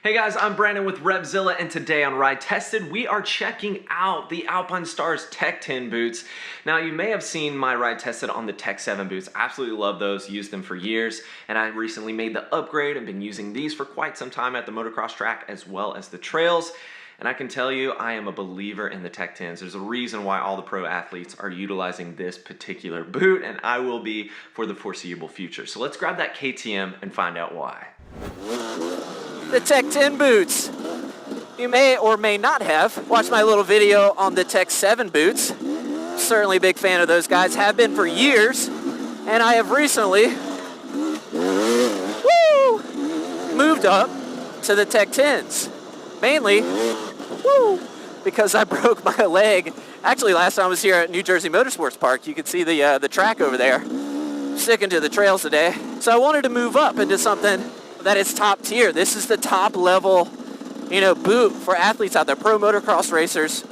Hey guys, I'm Brandon with RevZilla, and today on Ride Tested, we are checking out the Alpinestars Tech 10 boots. Now, you may have seen my Ride Tested on the Tech 7 boots. Absolutely love those, used them for years, and I recently made the upgrade and been using these for quite some time at the motocross track as well as the trails. And I can tell you, I am a believer in the Tech 10s. There's a reason why all the pro athletes are utilizing this particular boot, and I will be for the foreseeable future. So let's grab that KTM and find out why. The Tech 10 boots. You may or may not have watched my little video on the Tech 7 boots. Certainly a big fan of those guys, have been for years, and I have recently moved up to the Tech 10s. Mainly because I broke my leg. Actually, last time I was here at New Jersey Motorsports Park, you can see the track over there. Sticking to the trails today. So I wanted to move up into something that is top tier. This is the top level, boot for athletes out there. Pro motocross racers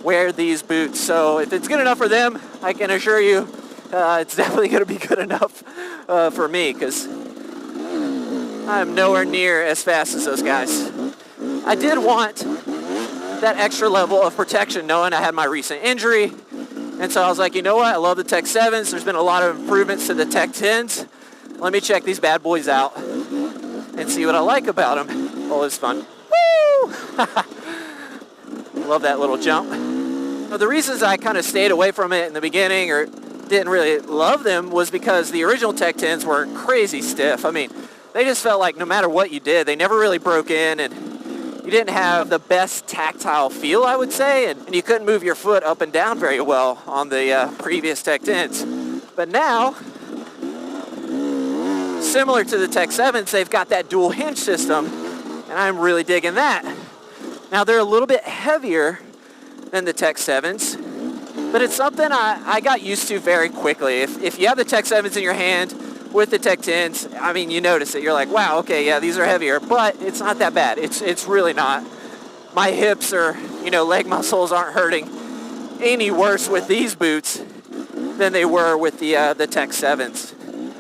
wear these boots. So if it's good enough for them, I can assure you it's definitely going to be good enough for me, because I'm nowhere near as fast as those guys. I did want that extra level of protection, knowing I had my recent injury. And so I was like, you know what? I love the Tech 7s. There's been a lot of improvements to the Tech 10s. Let me check these bad boys out and see what I like about them. Oh, it's fun. Woo! Love that little jump. Now, the reasons I kind of stayed away from it in the beginning or didn't really love them was because the original Tech 10s were crazy stiff. I mean, they just felt like no matter what you did, they never really broke in, and you didn't have the best tactile feel, I would say, and you couldn't move your foot up and down very well on the previous Tech 10s. But now, similar to the Tech 7s, they've got that dual hinge system, and I'm really digging that. Now, they're a little bit heavier than the Tech 7s, but it's something I got used to very quickly. If you have the Tech 7s in your hand with the Tech 10s, I mean, you notice it. You're like, wow, okay, yeah, these are heavier, but it's not that bad. It's really not. My hips or, leg muscles aren't hurting any worse with these boots than they were with the Tech 7s.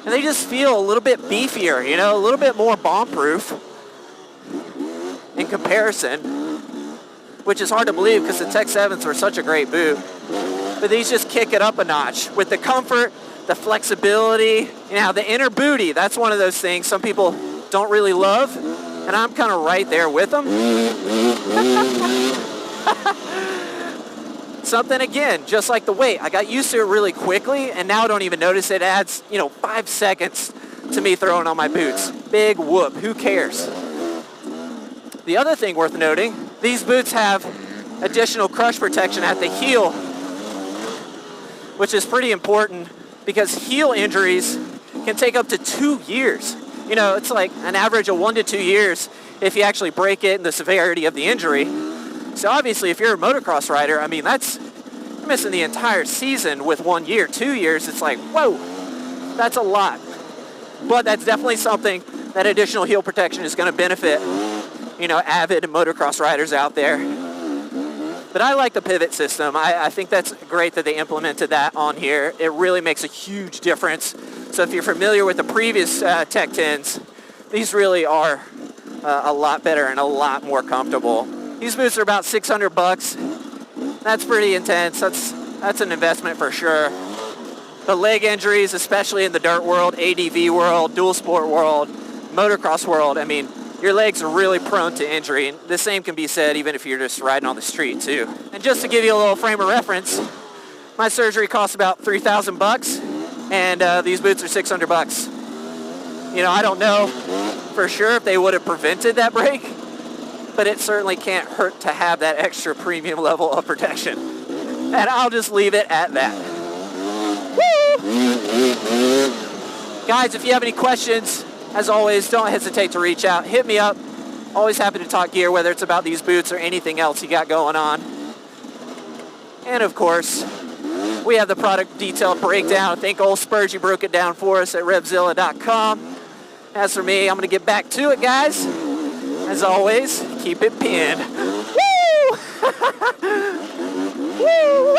And they just feel a little bit beefier, a little bit more bomb-proof in comparison, which is hard to believe because the Tech 7s were such a great boot. But these just kick it up a notch with the comfort, the flexibility. The inner booty, that's one of those things some people don't really love, and I'm kind of right there with them. Something, again, just like the weight. I got used to it really quickly, and now I don't even notice it. Adds, 5 seconds to me throwing on my boots. Big whoop, who cares? The other thing worth noting, these boots have additional crush protection at the heel, which is pretty important because heel injuries can take up to 2 years. It's like an average of 1 to 2 years if you actually break it and the severity of the injury. So obviously, if you're a motocross rider, I mean, you're missing the entire season with 1 year. 2 years, it's like, whoa, that's a lot. But that's definitely something that additional heel protection is going to benefit, avid motocross riders out there. But I like the pivot system. I think that's great that they implemented that on here. It really makes a huge difference. So if you're familiar with the previous Tech 10s, these really are a lot better and a lot more comfortable. These boots are about $600. That's pretty intense. That's an investment for sure. The leg injuries, especially in the dirt world, ADV world, dual sport world, motocross world, I mean, your legs are really prone to injury. And the same can be said even if you're just riding on the street too. And just to give you a little frame of reference, my surgery cost about $3,000, and these boots are $600. I don't know for sure if they would have prevented that break, but it certainly can't hurt to have that extra premium level of protection. And I'll just leave it at that. Woo! Guys, if you have any questions, as always, don't hesitate to reach out. Hit me up. Always happy to talk gear, whether it's about these boots or anything else you got going on. And of course, we have the product detail breakdown. Thank old Spurs, you broke it down for us at RevZilla.com. As for me, I'm going to get back to it, guys. As always, keep it pinned. Woo! Woo!